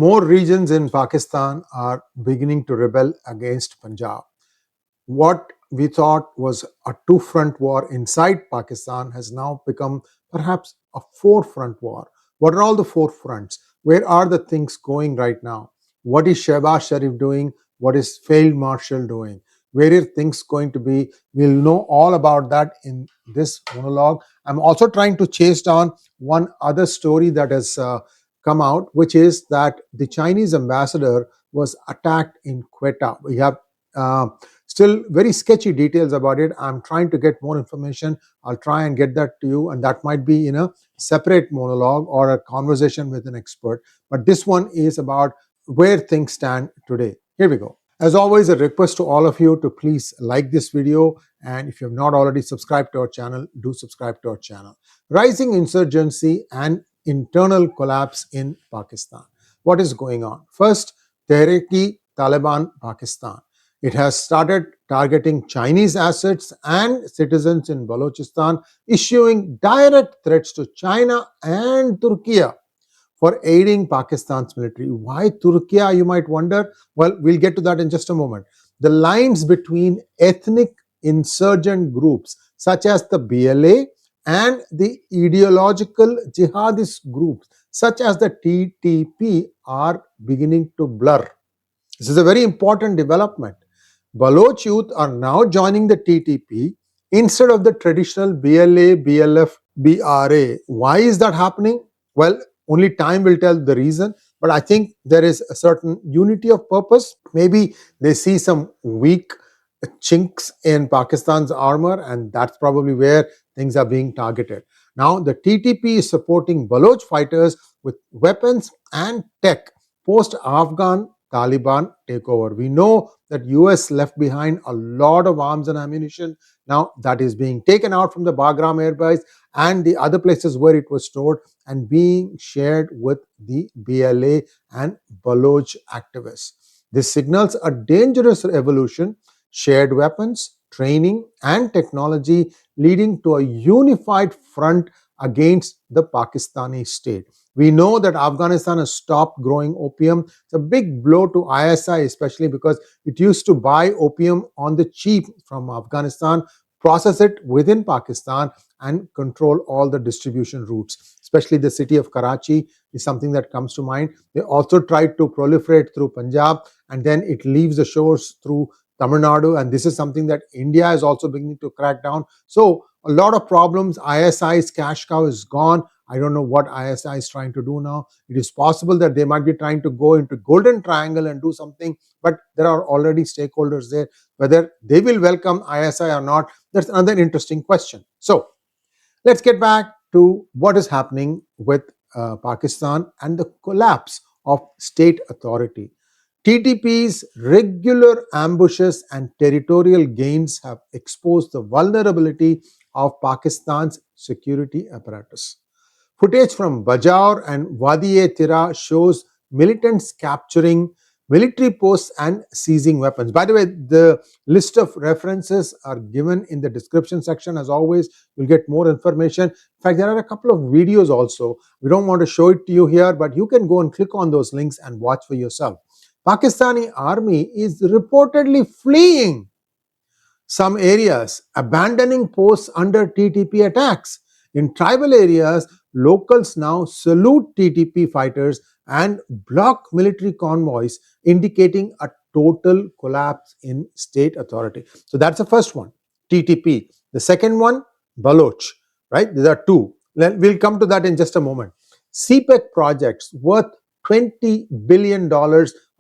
More regions in Pakistan are beginning to rebel against Punjab. What we thought was a two-front war inside Pakistan has now become perhaps a four-front war. What are all the four fronts? Where are the things going right now? What is Shehbaz Sharif doing? What is Field Marshal doing? Where are things going to be? We'll know all about that in this monologue. I'm also trying to chase down one other story that has come out, which is that the Chinese ambassador was attacked in Quetta. We have still very sketchy details about it. I'm trying to get more information. I'll try and get that to you, and that might be in a separate monologue or a conversation with an expert. But this one is about where things stand today. Here we go. As always, a request to all of you to please like this video, and if you have not already subscribed to our channel, do subscribe to our channel. Rising insurgency and internal collapse in Pakistan. What is going on? First, 𝗟𝗡𝗙𝗪 Pakistan. It has started targeting Chinese assets and citizens in Balochistan, issuing direct threats to China and Turkey for aiding Pakistan's military. Why Turkey, you might wonder? Well, we'll get to that in just a moment. The lines between ethnic insurgent groups such as the BLA and the ideological jihadist groups such as the TTP are beginning to blur. This is a very important development. Baloch youth are now joining the TTP instead of the traditional BLA, BLF, BRA. Why is that happening? Well, only time will tell the reason, but I think there is a certain unity of purpose. Maybe they see some weak chinks in Pakistan's armor, and that's probably where things are being targeted. Now, the TTP is supporting Baloch fighters with weapons and tech post-Afghan Taliban takeover. We know that US left behind a lot of arms and ammunition. Now that is being taken out from the Bagram airbase and the other places where it was stored and being shared with the BLA and Baloch activists. This signals a dangerous evolution, shared weapons, training and technology leading to a unified front against the Pakistani state. We know that Afghanistan has stopped growing opium. It's a big blow to ISI, especially because it used to buy opium on the cheap from Afghanistan, process it within Pakistan, and control all the distribution routes. Especially the city of Karachi is something that comes to mind. They also tried to proliferate through Punjab, and then it leaves the shores through Tamil Nadu, and this is something that India is also beginning to crack down. So a lot of problems. ISI's cash cow is gone. I don't know what ISI is trying to do now. It is possible that they might be trying to go into Golden Triangle and do something, but there are already stakeholders there. Whether they will welcome ISI or not, that's another interesting question. So let's get back to what is happening with Pakistan and the collapse of state authority. TTP's regular ambushes and territorial gains have exposed the vulnerability of Pakistan's security apparatus. Footage from Bajaur and 𝗤𝗏𝗃 shows militants capturing military posts and seizing weapons. By the way, the list of references are given in the description section. As always, you'll get more information. In fact, there are a couple of videos also. We don't want to show it to you here, but you can go and click on those links and watch for yourself. Pakistani army is reportedly fleeing some areas, abandoning posts under TTP attacks. In tribal areas, locals now salute TTP fighters and block military convoys, indicating a total collapse in state authority. So that's the first one, TTP. The second one, Baloch, right? There are two. We'll come to that in just a moment. CPEC projects worth $20 billion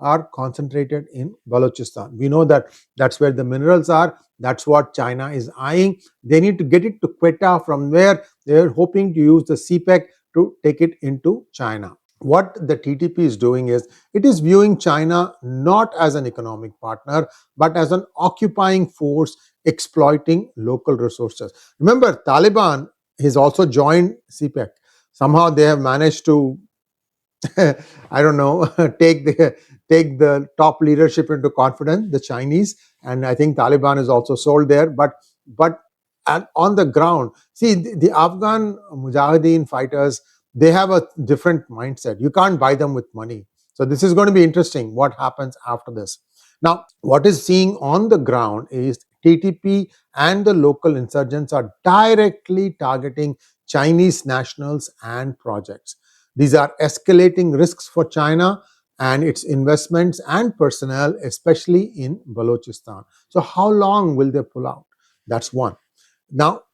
are concentrated in Balochistan. We know that that's where the minerals are. That's what China is eyeing. They need to get it to Quetta, from where they're hoping to use the CPEC to take it into China. What the TTP is doing is, it is viewing China not as an economic partner, but as an occupying force exploiting local resources. Remember, Taliban has also joined CPEC. Somehow they have managed to I don't know, take the top leadership into confidence, the Chinese, and I think Taliban is also sold there. But on the ground, see, the Afghan Mujahideen fighters, they have a different mindset. You can't buy them with money. So this is going to be interesting what happens after this. Now, what is seeing on the ground is TTP and the local insurgents are directly targeting Chinese nationals and projects. These are escalating risks for China and its investments and personnel, especially in Balochistan. So how long will they pull out? That's one. Now,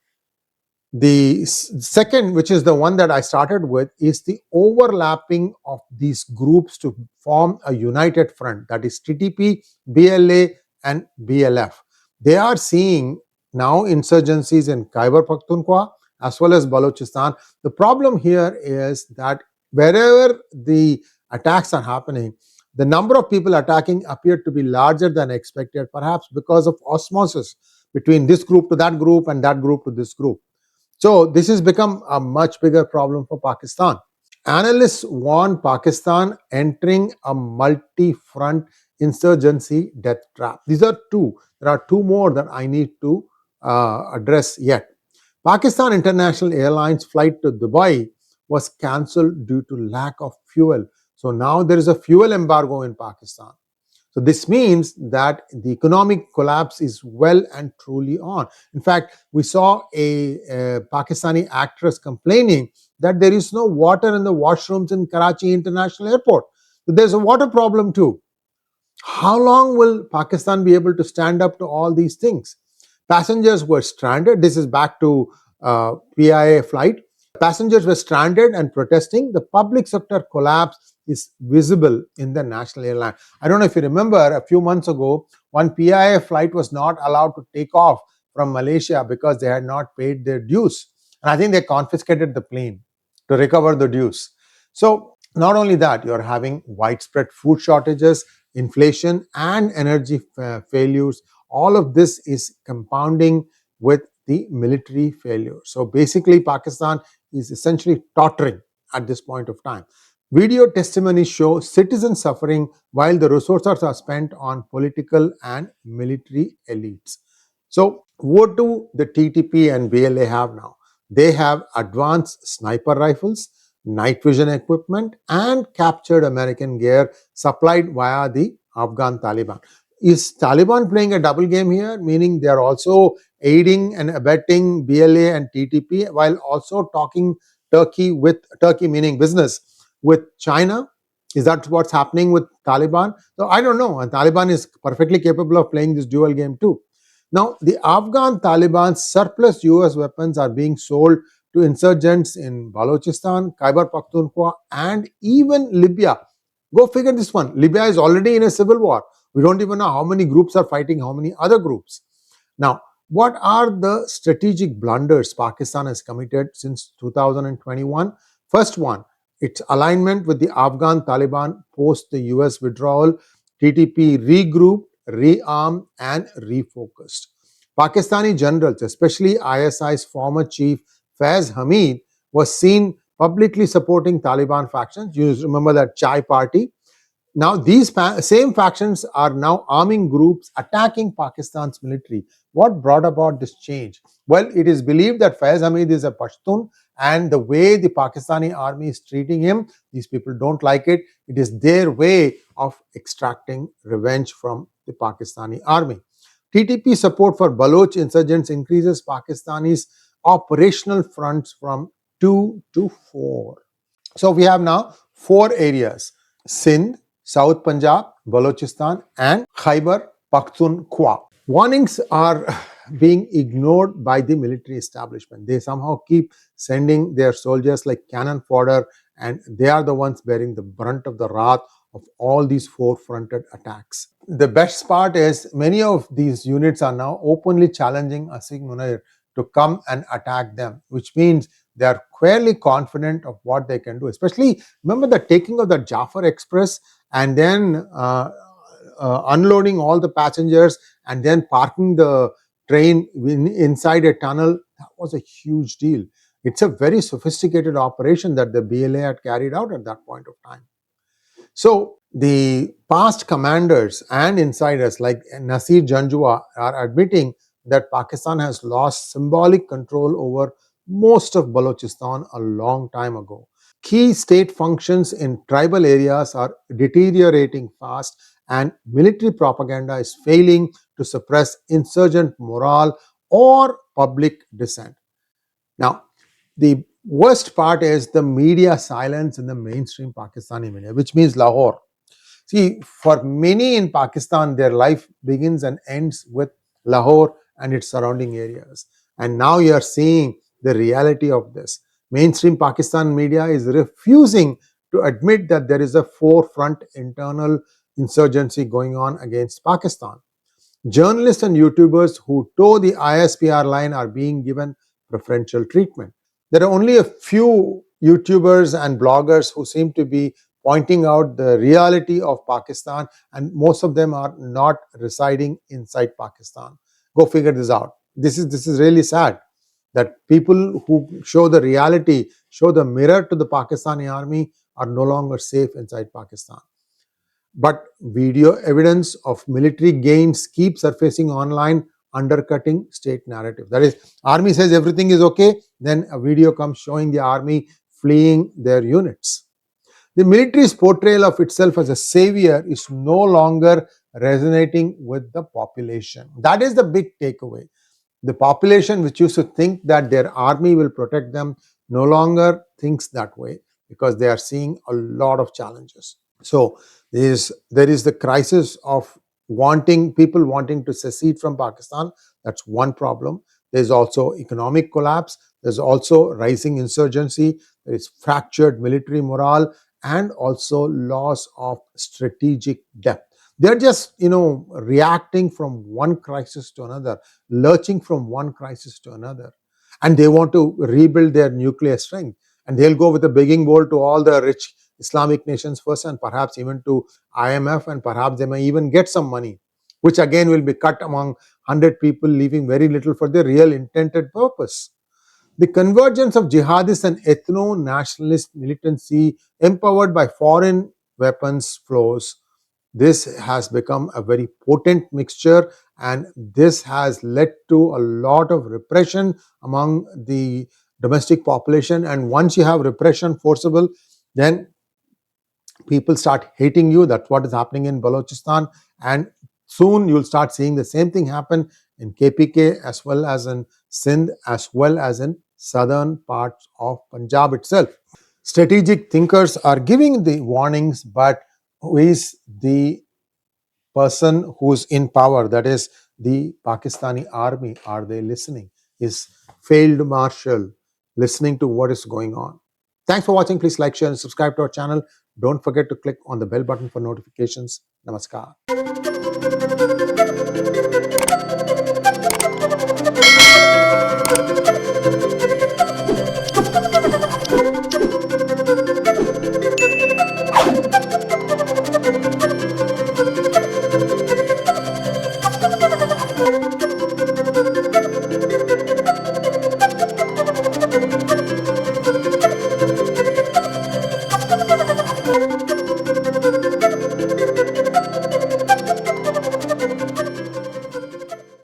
the second, which is the one that I started with, is the overlapping of these groups to form a united front, that is TTP, BLA and BLF. They are seeing now insurgencies in Khyber Pakhtunkhwa as well as Balochistan. The problem here is that wherever the attacks are happening, the number of people attacking appeared to be larger than expected, perhaps because of osmosis between this group to that group and that group to this group. So this has become a much bigger problem for Pakistan. Analysts warn Pakistan entering a multi-front insurgency death trap. These are two. There are two more that I need to address yet. Pakistan International Airlines flight to Dubai was cancelled due to lack of fuel. So now there is a fuel embargo in Pakistan. So this means that the economic collapse is well and truly on. In fact, we saw a Pakistani actress complaining that there is no water in the washrooms in Karachi International Airport. So there's a water problem too. How long will Pakistan be able to stand up to all these things? Passengers were stranded. This is back to PIA flight. Passengers were stranded and protesting. The public sector collapse is visible in the national airline. I don't know if you remember, a few months ago, one PIA flight was not allowed to take off from Malaysia because they had not paid their dues. And I think they confiscated the plane to recover the dues. So not only that, you're having widespread food shortages, inflation, and energy failures. All of this is compounding with the military failure. So basically, Pakistan is essentially tottering at this point of time. Video testimonies show citizens suffering while the resources are spent on political and military elites. So what do the TTP and BLA have now? They have advanced sniper rifles, night vision equipment, and captured American gear supplied via the Afghan Taliban. Is Taliban playing a double game here, meaning they are also aiding and abetting BLA and TTP while also talking Turkey meaning business, with China? Is that what's happening with Taliban? So I don't know. And Taliban is perfectly capable of playing this dual game too. Now, the Afghan Taliban's surplus US weapons are being sold to insurgents in Balochistan, Khyber Pakhtunkhwa, and even Libya. Go figure this one. Libya is already in a civil war. We don't even know how many groups are fighting how many other groups. Now, what are the strategic blunders Pakistan has committed since 2021? First one, its alignment with the Afghan Taliban post the US withdrawal. TTP regrouped, rearmed, and refocused. Pakistani generals, especially ISI's former chief Faiz Hamid, was seen publicly supporting Taliban factions. You remember that Chai party? Now, these same factions are now arming groups attacking Pakistan's military. What brought about this change? Well, it is believed that Faiz Hamid is a Pashtun, and the way the Pakistani army is treating him, these people don't like it. It is their way of extracting revenge from the Pakistani army. TTP support for Baloch insurgents increases Pakistani's operational fronts from 2 to 4. So we have now 4 areas: Sindh, South Punjab, Balochistan, and Khyber Pakhtunkhwa. Warnings are being ignored by the military establishment. They somehow keep sending their soldiers like cannon fodder, and they are the ones bearing the brunt of the wrath of all these 4-fronted attacks. The best part is many of these units are now openly challenging 𝗥𝗡𝗙 Munir to come and attack them, which means they are fairly confident of what they can do. Especially, remember the taking of the Jafar Express and then unloading all the passengers and then parking the train inside a tunnel. That was a huge deal. It's a very sophisticated operation that the BLA had carried out at that point of time. So the past commanders and insiders like Nasir Janjua are admitting that Pakistan has lost symbolic control over most of Balochistan a long time ago. Key state functions in tribal areas are deteriorating fast, and military propaganda is failing to suppress insurgent morale or public dissent. Now, the worst part is the media silence in the mainstream Pakistani media, which means Lahore. See, for many in Pakistan, their life begins and ends with Lahore and its surrounding areas. And now you are seeing the reality of this. Mainstream Pakistan media is refusing to admit that there is a forefront internal insurgency going on against Pakistan. Journalists and YouTubers who toe the ISPR line are being given preferential treatment. There are only a few YouTubers and bloggers who seem to be pointing out the reality of Pakistan, and most of them are not residing inside Pakistan. Go figure this out. This is really sad that people who show the reality, show the mirror to the Pakistani army, are no longer safe inside Pakistan. But video evidence of military gains keep surfacing online, undercutting state narrative. That is, army says everything is okay, then a video comes showing the army fleeing their units. The military's portrayal of itself as a savior is no longer resonating with the population. That is the big takeaway. The population, which used to think that their army will protect them, no longer thinks that way because they are seeing a lot of challenges. So there is the crisis of people wanting to secede from Pakistan. That's one problem. There's also economic collapse. There's also rising insurgency. There is fractured military morale and also loss of strategic depth. They're just, reacting from one crisis to another, lurching from one crisis to another. And they want to rebuild their nuclear strength. And they'll go with a begging bowl to all the rich Islamic nations first, and perhaps even to IMF, and perhaps they may even get some money, which again will be cut among 100 people, leaving very little for their real intended purpose. The convergence of jihadists and ethno-nationalist militancy empowered by foreign weapons flows, this has become a very potent mixture, and this has led to a lot of repression among the domestic population. And once you have repression forcible, then people start hating you. That's what is happening in Balochistan, and soon you'll start seeing the same thing happen in KPK as well as in Sindh, as well as in southern parts of Punjab itself. Strategic thinkers are giving the warnings, but who is the person who's in power? That is the Pakistani army. Are they listening? Is Field Marshal listening to what is going on? Thanks for watching. Please like, share, and subscribe to our channel. Don't forget to click on the bell button for notifications. Namaskar.